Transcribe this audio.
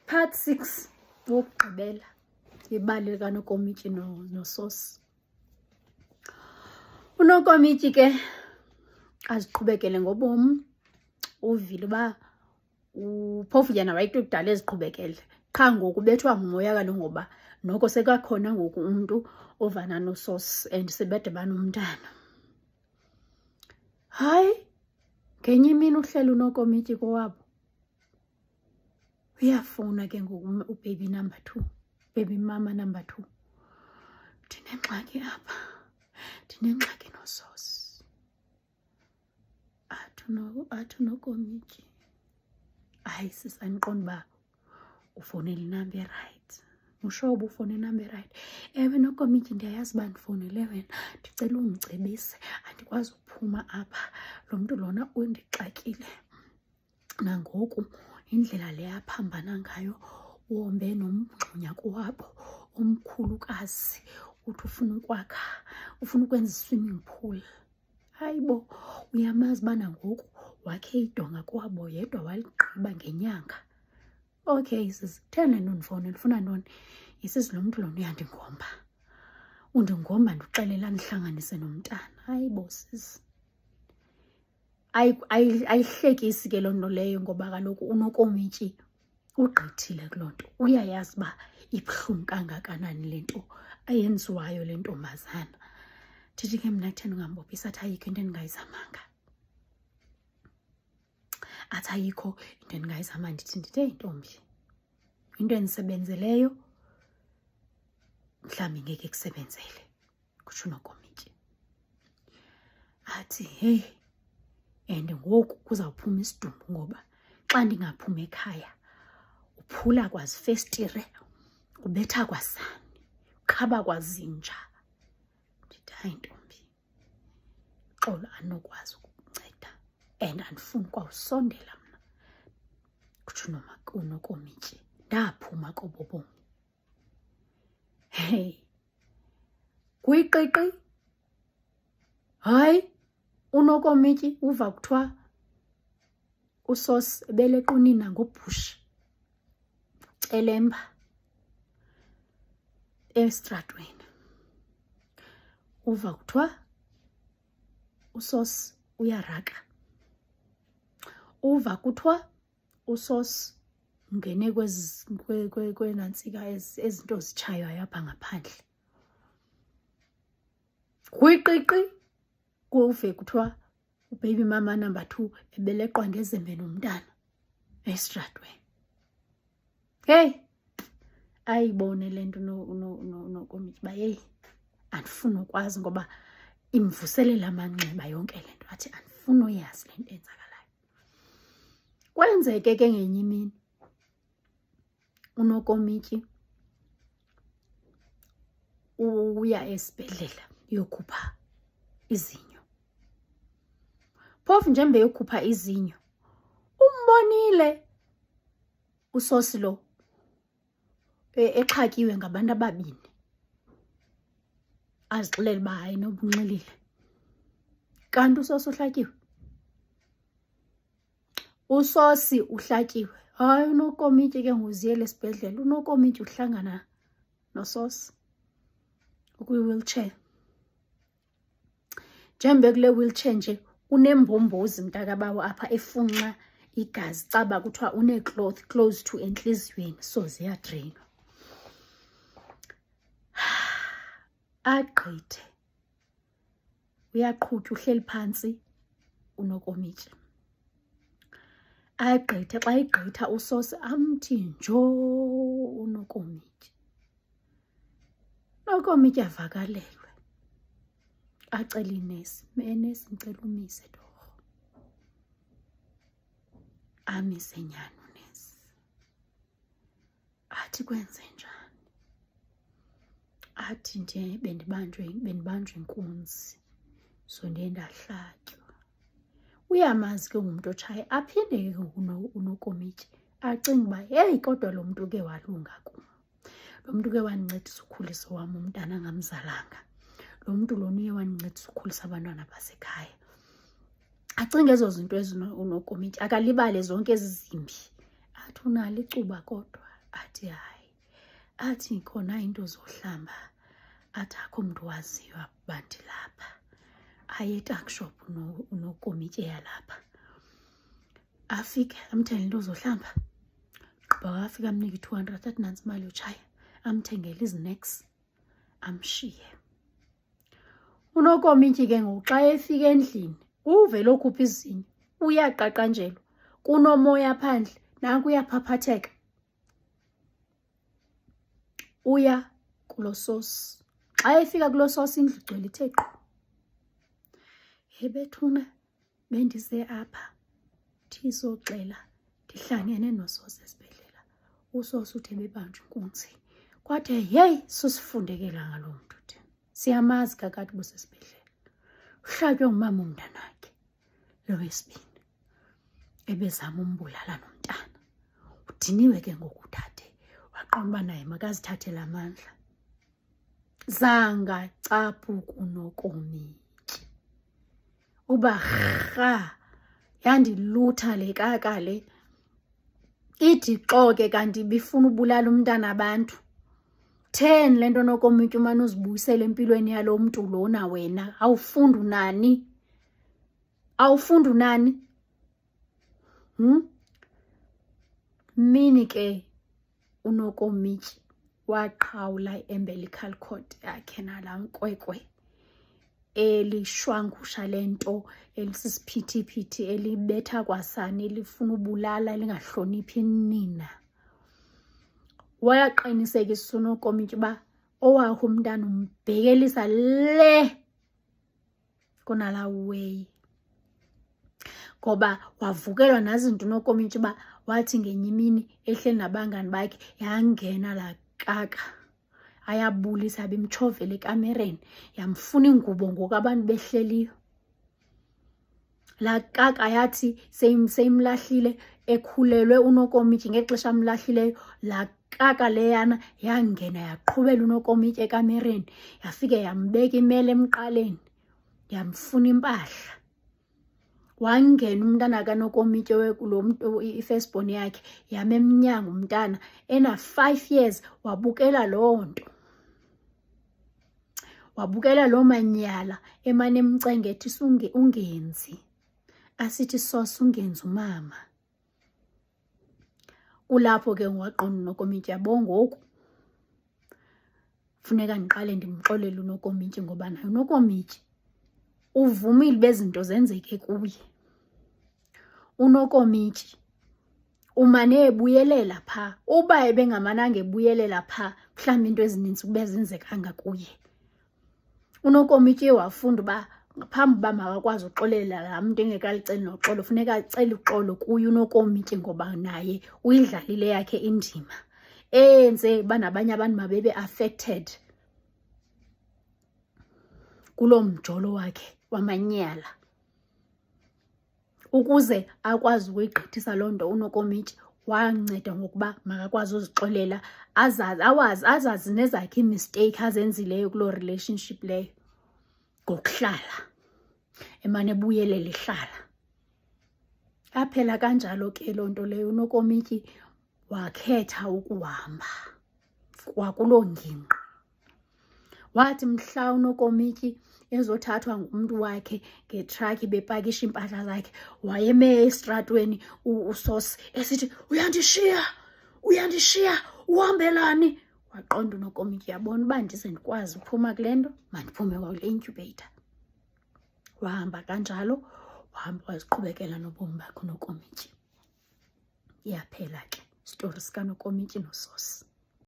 Part 6 wokugqibela ibali likaNokomityi noSosi. uNokomityi ke aziqhubekele ngobomi. Uvile uba phofu yena wayekade kudala eziqhubekele, qha ngoku ubethwa ngumoya kaloku ngoba noko sekakhona ngoku umntu ovana noSosi and sebede banomntana. Hayi, ngenye imini uhlela uNokomityi kowabo, uyafuna ke ngoku ubaby number 2, baby mama number 2. Ndinengxaki apha, ndinengxaki noSosi. Athi uNokomityi, hayi sisa, ndiqonda uba ufowunela inamba erayithi. Usho uba ufowunela inamba erayithi? Ewe Nokomityi, ndiyayazi uba ndifowunele wena, ndicela ungicebise, andikwazi ukuphuma apha. Lo mntu lona undixakile. Nangoku indlela le aphambana ngayo, uhambe nomngxunya kowabo omkhulukazi, uthi ufuna ukwakha, ufuna ukwenza i-swimming pool. Hayi bo, uyamazi uba nangoku wakhe idonga kwabo yedwa waligqiba ngenyanga. Okay sisi, kutheni le nto ndifowunela, ufuna ntoni? Yisisi, lo mntu lona uyandingomba, undingomba ndixelela ndihlanganise nomntana. Hayi bo sisi, ayihlekisi ke loo nto leyo, ngoba kaloku uNokomityi ugqithile kuloo nto. Uyayazi uba ibuhlungu kangakanani le nto ayenziwayo le ntombazana. Ndithi ke mna kutheni ungambophisi? Athi ayikho into endingayizamanga. Athi ayikho into endingayizamanga. Ndithe ntombi, into endisebenzeleyo mhlawumbi ngeke kusebenzele, kutsho uNokomityi. Athi heyi, and ngoku kuzawuphuma isidumbu, ngoba xa ndingaphuma ekhaya uphula kwazifestire, ubetha kwasani, uqhaba kwazinja. Ndithi hayi ntombi, xolo andinokwazi ukunceda and andifuni kwawusondela mna, kutsho uNokomityi. Ndaphuma kobo bomi. Hey, kuyiqiqi. Hayi, uNokomityi uva kuthiwa uSosi ebeleqa unina ngobhushi Celemba esitratweni. Uva kuthiwa uSosi uyaraka. Uva kuthiwa uSosi ungene kwenantsika ezinto zitshaywayo apha ngaphandle. Kuyiqiqi kuve kuthiwa ubaby mama number 2 ebeleqwa ngezembe nomntana esitratweni. Hey, ayibone le nto uNokomityi uba yeyi, andifuni ukwazi, ngoba imvuselela amanxeba yonke le nto. Athi andifuni uyazi le nto enzakalayo. Kwenzeke ke ngenye imini uNokomityi uya esibhedlela uyokhupha izinyo. Phofu njengoba eyokhupha izinyo, umbonile uSosi lo exhatyiwe ngabantu ababini. Azixelele uba hayi nobunxilile, kanti uSosi uhlatyiwe. uSosi uhlatyiwe. Hayi, uNokomityi ke ngoziyele esibhedlela. uNokomityi uhlangana noSosi ukwi-wheelchair. Njengoba kule wheelchair nje unembombozi mntakabawo apha efunxa igazi, caba kuthiwa une-cloth close to entliziyweni, so ziyadreyinwa. Agqithe, uyaqhutywa, uhleli phantsi uNokomityi. Agqithe, xa egqitha uSosi amthi njoo uNokomityi. uNokomityi avakalelwe, acele inesi, enesi ndicela umise torho. Amise nyani unesi. Athi kwenze njani? Athi nje bendibanjwe inkunzi, so ndiye ndahlatywa. Uyamazi ke ngumntu otshaye. Aphinde ke uNokomityi acinga uba heyi, kodwa lo mntu ke walunga kum. Lo mntu ke wandincedisa ukhulisa wam umntana angamzalanga. Lo mntu lona uye wandincedisa ukhulisa abantwana basekhaya. Acinga ezo zinto uNokomityi, akalibale zonke ezi zimbi athi unalo icuba kodwa, athi hayi, athi khona into zohlamba, athi akho mntu waziyo abantu lapha, aye etuckshop unokomityi yalapha. Afike amthengele into zohlamba, gqiba afike amnike 200, athi nantsi imali yotshaya, amthengele izineks, amshiye. Unokomityi ke ngoku xa efika endlini uvele okhupha izinyo, uyaqaqanjelwa, kunomoya phandle, naku uyaphaphatheka, uya kulo sosi. Xa efika kulo sosi indlu igcwele ithe qhu. Bethuna bendize apha ndizoxela ndihlangene nososi esibhedlela. Usosi uthi bebanjwe inkunzi. Kwathe yeyi susifundekela ngaloo mntu thina. Siyamazi kakade busesibhedlela. Uhlatywe ngumama umntanakhe lo wesibini. Ebezama umbulala nomntana. Udiniwe ke ngoku uthathe. Waqonda uba naye makazithathele amandla. Zanga caphuka unokomityi. Uba rha yandilutha le kaka le. Ithi xoke kanti ibifuna ubulala umntana abantu. Theni le nto nokomityi umane uzibuyisela empilweni yalo mntu lona wena. Awufundi unani? Awufundi unani? Mini ke unokomityi waqhawula i-umbilical cord yakhe nalaa nkwekwe elishwangusha lento elisisiphithiphithi elibetha kwasani elifuna ubulala elingahloniphi nina. Wayaqinisekisa unokomityi uba owakho umntana umbhekelisa le kunalaa weyi. Ngoba wavukelwa nazinto unokomityi uba wathi ngenye imini ehleli nabangani bakhe yangena laa kaka. Ayabulisa bimtshovela ekamereni, yamfuna ingubo ngoku abantu behleliyo. Laa kaka yathi seyimlahlile ekhulelwe unokomityi ngexesha amlahlileyo, laa kaka leyana yangena yaqhubela unokomityi ekamereni, yafike yambeka imela emqaleni, yamfuna impahla. Wangena umntana kanokomityi lo mntu i-firstborn yakhe, yama emnyango umntana, 5 years, wabukela loo nto. Wabukela loo manyala emane emcengethi ungenzi. Asithi sosi ungenzi umama. Kulapho ke waqonda unokomityi yabo ngoku funeka ndiqale ndimxolele unokomityi ngoba naye unokomityi uvumile bezinto zenzeke kuye. Unokomityi umane ebuyelela pha. Uba ebengamananga ebuyelela pha, mhlawumbi into ezininzi kube zenzekanga kuye. Unokomityi wafunda uba phambi uba makakwazi uxolela laa mntu engekaliceli noxolo, funeka acele uxolo kuye unokomityi ngoba naye uyidlalile yakhe indima eyenze uba nabanye abantu mabebe affected kuloo mjolo wakhe wamanyala. Ukuze akwazi ukuyigqithisa loo nto unokomityi wanceda ngokuba makakwazi uzixolela, azazi nezakhe iimisteyikhi azenzileyo kuloo relationship leyo ngokuhlala, emane ebuyelela ehlala. Yaphela kanjalo ke loo nto leyo. Unokomityi wakhetha ukuhamba kwakuloo ngingqi. Wathi mhla unokomityi ezothathwa ngumntu wakhe ngetrakhi bepakisha iimpahla zakhe, wayeme esitratweni usosi esithi, uyandishiya, uhambelani? Waqonda unokomityi yabona uba ndize ndikwazi uphuma kule nto, mandiphume kwakule incubator. Wahamba kanjalo, wahamba waziqhubekela nobomi bakhe unokomityi. Iyaphela ke istori sikanokomityi nososi.